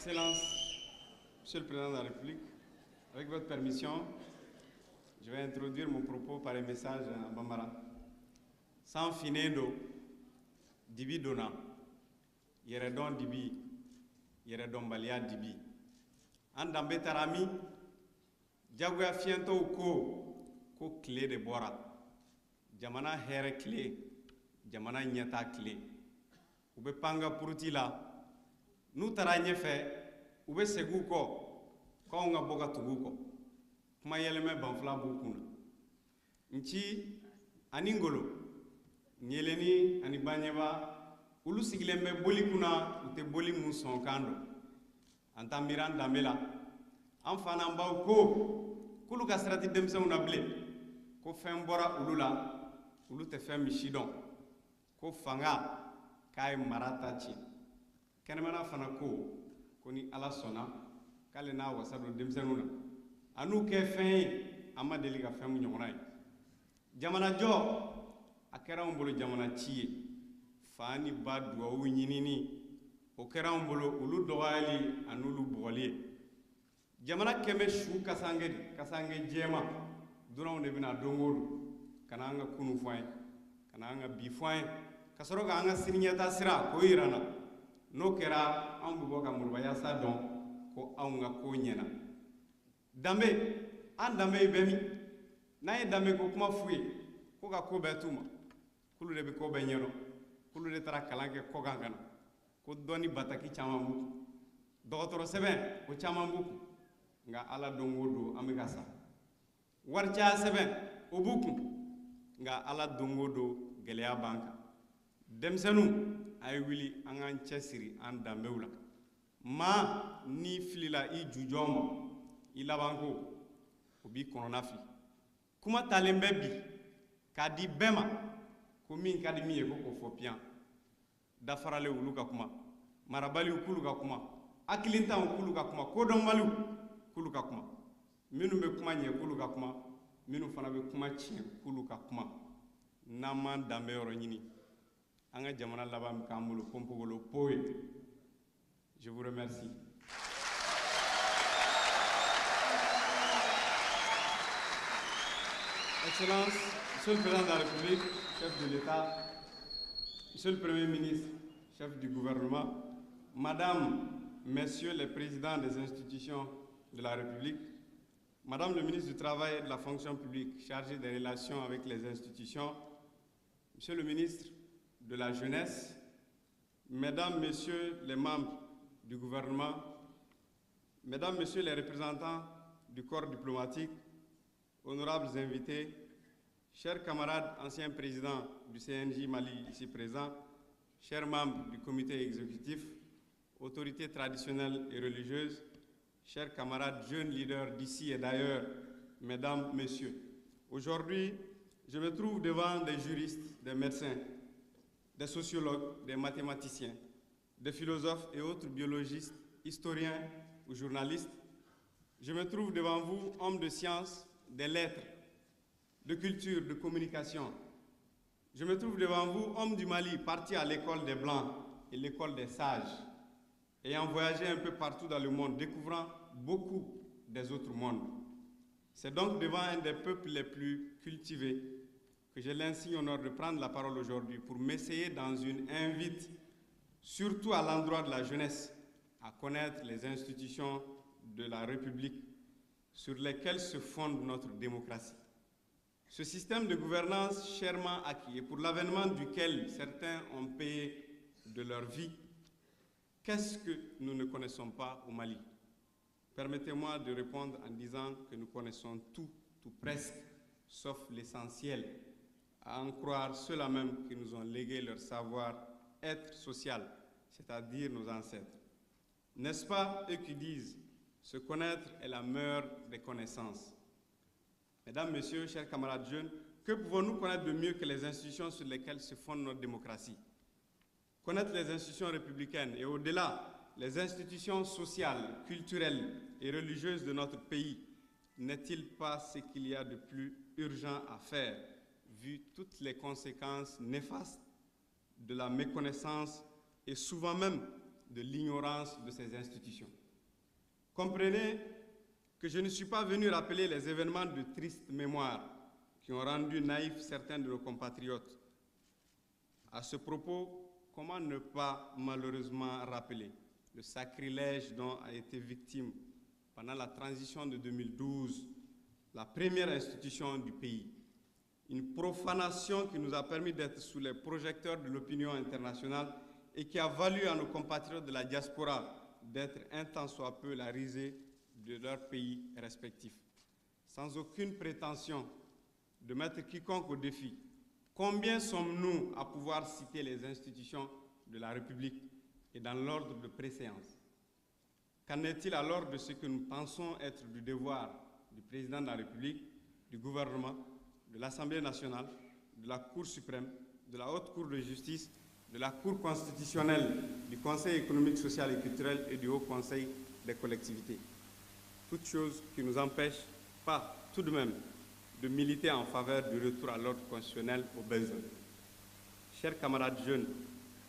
Excellence, Monsieur le Président de la République, avec votre permission, je vais introduire mon propos par un message en Bambara. Sans finendo, dibi dona, yeredon dibi, yeredon balia dibi. Andambe tarami, jagwa fiento ko clé de bora. Jamana here clé, jamana nyata clé. Ube panga purutila, nu tara ɲɛfɛ u be segu kɔ k'anw ka bɔ ka tugu kɔ kuma yɛlɛmɛ banfula b'u kun na nci ani ngolo ɲeleni ani baɲɛba olu sigilen bɛ boli kunna u tɛ boli mun sɔn kan dɔ an t'an miiri an danbe la an fa n'an baw ko k'olu ka sirati denmisɛnw na bilen ko fɛn bɔra olu la olu tɛ fɛn min si dɔn ko fanga k'a ye mara ta tiɲɛ kɛnɛmana fana ko ni ala sɔnna k'ale n'a wasa don denmisɛnninw na a n'u kɛ fɛn ye an ma deli ka fɛn min ɲɔgɔnna ye jamanajɔ a kɛra anw bolo jamana ci ye fa ni ba dugawu ɲinini o kɛra anw bolo olu dɔgɔyali a n'olu bugɔli ye jamana kɛmɛ su kasange jɛma dunaw de bɛna don o don ka na an ka kunu fɔ an ye ka na an ka bi fɔ an ye ka sɔrɔ ka an ka siniɲɛta sira k'o yira n na n'o kɛra anw bɛ bɔ ka murubaya dɔn ko anw ka ko ɲɛna danbe an danbe ye bɛɛ min n'an ye danbe ko kuma f'u ye ko ka ko bɛɛ t'u ma k'olu de bɛ ko bɛɛ ɲɛdɔn k'olu de taara kalan kɛ kɔkan ka na ko dɔnni bataki caman b'u kun dɔgɔtɔrɔ sɛbɛn o caman b'u kun nka ala don o don an bɛ ka sa wari caya sɛbɛn o b'u kun nka ala don o don gɛlɛya b'an kan denmisɛnninw a ye wuli an k'an cɛsiri an danbew la maa n'i filila i jujɔn ma i labanko o b'i kɔnɔna fili kuma talen bɛ bi k'a di bɛɛ ma ko min ka di min ye ko k'o fɔ piyan dafaralen olu ka kuma marabaliw k'olu ka kuma hakilintanw k'olu ka kuma kodɔnbaliw k'olu ka kuma minnu bɛ kuma ɲɛ k'olu ka kuma minnu fana bɛ kuma tiɲɛ k'olu ka kuma n'an m'an danbeyɔrɔ ɲini an ka jamana laban bɛ k'an bolo ponpogolo po ye. Je vous remercie. Excellence, Monsieur le Président de la République, chef de l'État, Monsieur le Premier ministre, chef du gouvernement, Madame, Messieurs les présidents des institutions de la République, Madame le ministre du Travail et de la Fonction publique, chargé des relations avec les institutions, Monsieur le ministre de la Jeunesse, Mesdames, Messieurs les membres du gouvernement, Mesdames, Messieurs les représentants du corps diplomatique, honorables invités, chers camarades anciens présidents du CNJ Mali ici présents, chers membres du comité exécutif, autorités traditionnelles et religieuses, chers camarades jeunes leaders d'ici et d'ailleurs, Mesdames, Messieurs, aujourd'hui, je me trouve devant des juristes, des médecins, des sociologues, des mathématiciens, des philosophes et autres biologistes, historiens ou journalistes. Je me trouve devant vous, hommes de sciences, des lettres, de culture, de communication. Je me trouve devant vous, hommes du Mali, partis à l'école des Blancs et l'école des Sages, ayant voyagé un peu partout dans le monde, découvrant beaucoup des autres mondes. C'est donc devant un des peuples les plus cultivés que j'ai l'insigne honneur de prendre la parole aujourd'hui pour m'essayer dans une invite, surtout à l'endroit de la jeunesse, à connaître les institutions de la République sur lesquelles se fonde notre démocratie. Ce système de gouvernance chèrement acquis et pour l'avènement duquel certains ont payé de leur vie, qu'est-ce que nous ne connaissons pas au Mali? Permettez-moi de répondre en disant que nous connaissons tout ou presque, sauf l'essentiel, à en croire ceux-là même qui nous ont légué leur savoir-être social, c'est-à-dire nos ancêtres. N'est-ce pas eux qui disent « se connaître est la meilleure des connaissances ». Mesdames, Messieurs, chers camarades jeunes, que pouvons-nous connaître de mieux que les institutions sur lesquelles se fonde notre démocratie? Connaître les institutions républicaines et au-delà, les institutions sociales, culturelles et religieuses de notre pays, n'est-il pas ce qu'il y a de plus urgent à faire, vu toutes les conséquences néfastes de la méconnaissance et souvent même de l'ignorance de ces institutions. Comprenez que je ne suis pas venu rappeler les événements de triste mémoire qui ont rendu naïfs certains de nos compatriotes. À ce propos, comment ne pas malheureusement rappeler le sacrilège dont a été victime pendant la transition de 2012 la première institution du pays, une profanation qui nous a permis d'être sous les projecteurs de l'opinion internationale et qui a valu à nos compatriotes de la diaspora d'être un tant soit peu la risée de leurs pays respectifs. Sans aucune prétention de mettre quiconque au défi, combien sommes-nous à pouvoir citer les institutions de la République et dans l'ordre de préséance? Qu'en est-il alors de ce que nous pensons être du devoir du président de la République, du gouvernement, de l'Assemblée nationale, de la Cour suprême, de la Haute Cour de justice, de la Cour constitutionnelle, du Conseil économique, social et culturel et du Haut Conseil des collectivités? Toutes choses qui ne nous empêchent pas, tout de même, de militer en faveur du retour à l'ordre constitutionnel au besoin. Chers camarades jeunes,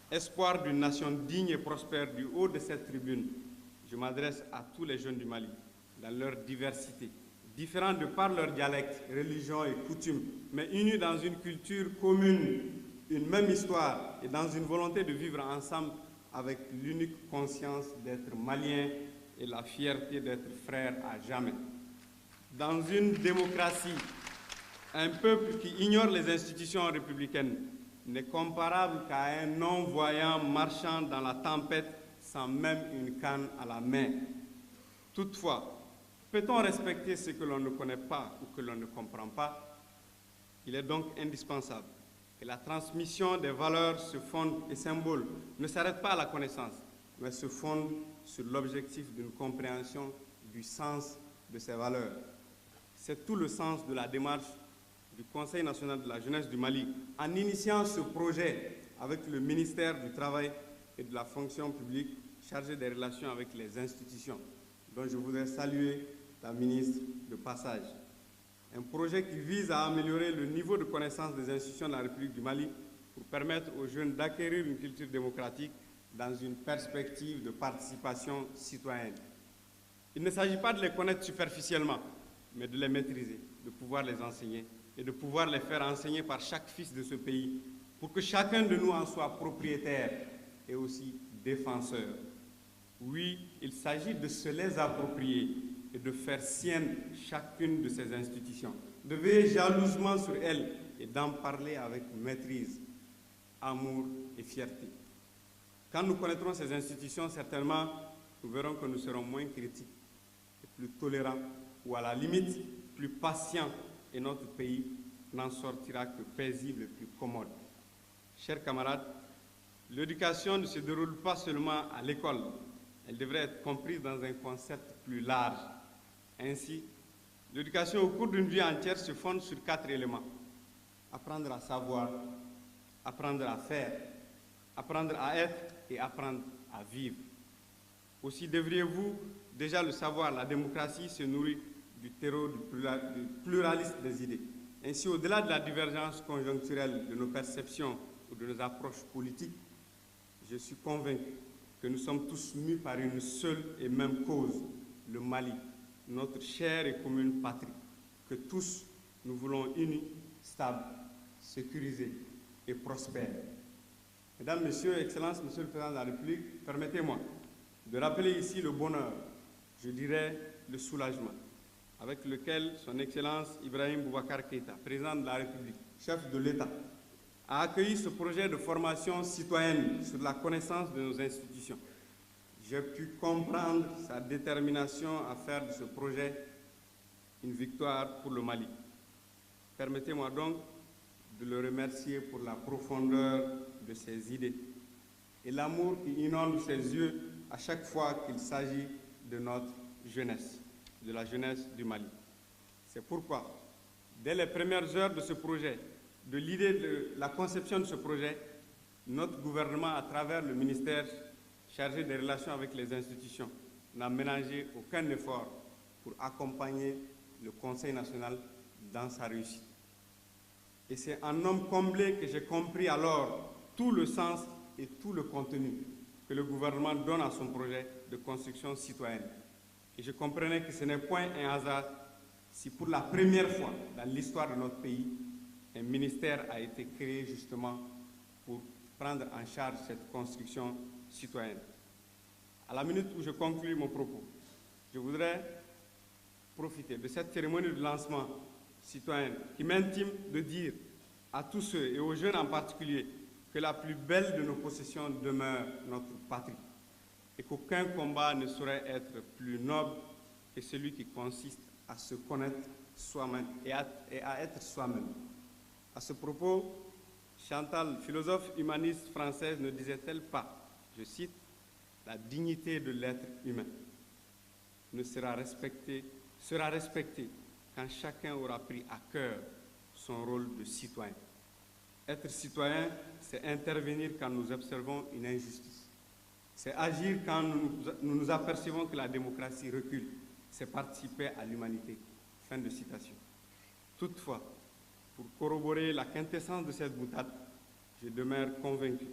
espoir d'une nation digne et prospère du haut de cette tribune, je m'adresse à tous les jeunes du Mali, dans leur diversité, différents de par leur dialecte, religion et coutumes, mais unis dans une culture commune, une même histoire et dans une volonté de vivre ensemble avec l'unique conscience d'être maliens et la fierté d'être frères à jamais. Dans une démocratie, un peuple qui ignore les institutions républicaines n'est comparable qu'à un non-voyant marchant dans la tempête sans même une canne à la main. Toutefois, peut-on respecter ce que l'on ne connaît pas ou que l'on ne comprend pas? Il est donc indispensable que la transmission des valeurs se fonde et symbole ne s'arrête pas à la connaissance, mais se fonde sur l'objectif d'une compréhension du sens de ces valeurs. C'est tout le sens de la démarche du Conseil national de la jeunesse du Mali en initiant ce projet avec le ministère du Travail et de la fonction publique chargé des relations avec les institutions, dont je voudrais saluer la ministre de passage. Un projet qui vise à améliorer le niveau de connaissance des institutions de la République du Mali pour permettre aux jeunes d'acquérir une culture démocratique dans une perspective de participation citoyenne. Il ne s'agit pas de les connaître superficiellement, mais de les maîtriser, de pouvoir les enseigner et de pouvoir les faire enseigner par chaque fils de ce pays pour que chacun de nous en soit propriétaire et aussi défenseur. Oui, il s'agit de se les approprier et de faire sienne chacune de ces institutions, de veiller jalousement sur elles et d'en parler avec maîtrise, amour et fierté. Quand nous connaîtrons ces institutions, certainement, nous verrons que nous serons moins critiques et plus tolérants, ou à la limite, plus patients, et notre pays n'en sortira que paisible et plus commode. Chers camarades, l'éducation ne se déroule pas seulement à l'école, elle devrait être comprise dans un concept plus large. Ainsi, l'éducation au cours d'une vie entière se fonde sur 4 éléments. Apprendre à savoir, apprendre à faire, apprendre à être et apprendre à vivre. Aussi devriez-vous déjà le savoir, la démocratie se nourrit du terreau du pluralisme des idées. Ainsi, au-delà de la divergence conjoncturelle de nos perceptions ou de nos approches politiques, je suis convaincu que nous sommes tous mus par une seule et même cause, le Mali, notre chère et commune patrie, que tous nous voulons unis, stables, sécurisés et prospères. Mesdames, Messieurs, Excellences, Monsieur le Président de la République, permettez-moi de rappeler ici le bonheur, je dirais le soulagement, avec lequel son Excellence Ibrahim Boubacar Keïta, Président de la République, chef de l'État, a accueilli ce projet de formation citoyenne sur la connaissance de nos institutions. J'ai pu comprendre sa détermination à faire de ce projet une victoire pour le Mali. Permettez-moi donc de le remercier pour la profondeur de ses idées et l'amour qui inonde ses yeux à chaque fois qu'il s'agit de notre jeunesse, de la jeunesse du Mali. C'est pourquoi, dès les premières heures de ce projet, de l'idée de la conception de ce projet, notre gouvernement, à travers le ministère chargé des relations avec les institutions, n'a ménagé aucun effort pour accompagner le Conseil national dans sa réussite. Et c'est en homme comblé que j'ai compris alors tout le sens et tout le contenu que le gouvernement donne à son projet de construction citoyenne. Et je comprenais que ce n'est point un hasard si pour la première fois dans l'histoire de notre pays, un ministère a été créé justement pour prendre en charge cette construction citoyenne. À la minute où je conclue mon propos, je voudrais profiter de cette cérémonie de lancement citoyen qui m'intime de dire à tous ceux, et aux jeunes en particulier, que la plus belle de nos possessions demeure notre patrie et qu'aucun combat ne saurait être plus noble que celui qui consiste à se connaître soi-même et à être soi-même. À ce propos, Chantal, philosophe humaniste française, ne disait-elle pas, je cite, « La dignité de l'être humain sera respectée quand chacun aura pris à cœur son rôle de citoyen. » Être citoyen, c'est intervenir quand nous observons une injustice. C'est agir quand nous nous apercevons que la démocratie recule. C'est participer à l'humanité. Fin de citation. Toutefois, pour corroborer la quintessence de cette boutade, je demeure convaincu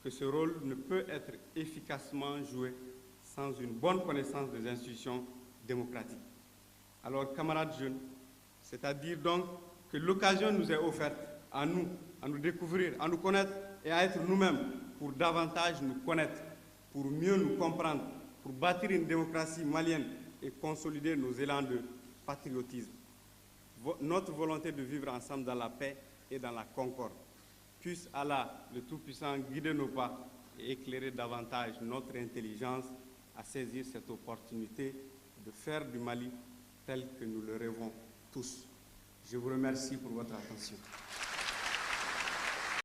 que ce rôle ne peut être efficacement joué sans une bonne connaissance des institutions démocratiques. Alors, camarades jeunes, c'est-à-dire donc que l'occasion nous est offerte à nous découvrir, à nous connaître et à être nous-mêmes pour davantage nous connaître, pour mieux nous comprendre, pour bâtir une démocratie malienne et consolider nos élans de patriotisme. Notre volonté de vivre ensemble dans la paix et dans la concorde. Puisse Allah, le Tout-Puissant, guider nos pas et éclairer davantage notre intelligence à saisir cette opportunité de faire du Mali tel que nous le rêvons tous. Je vous remercie pour votre attention.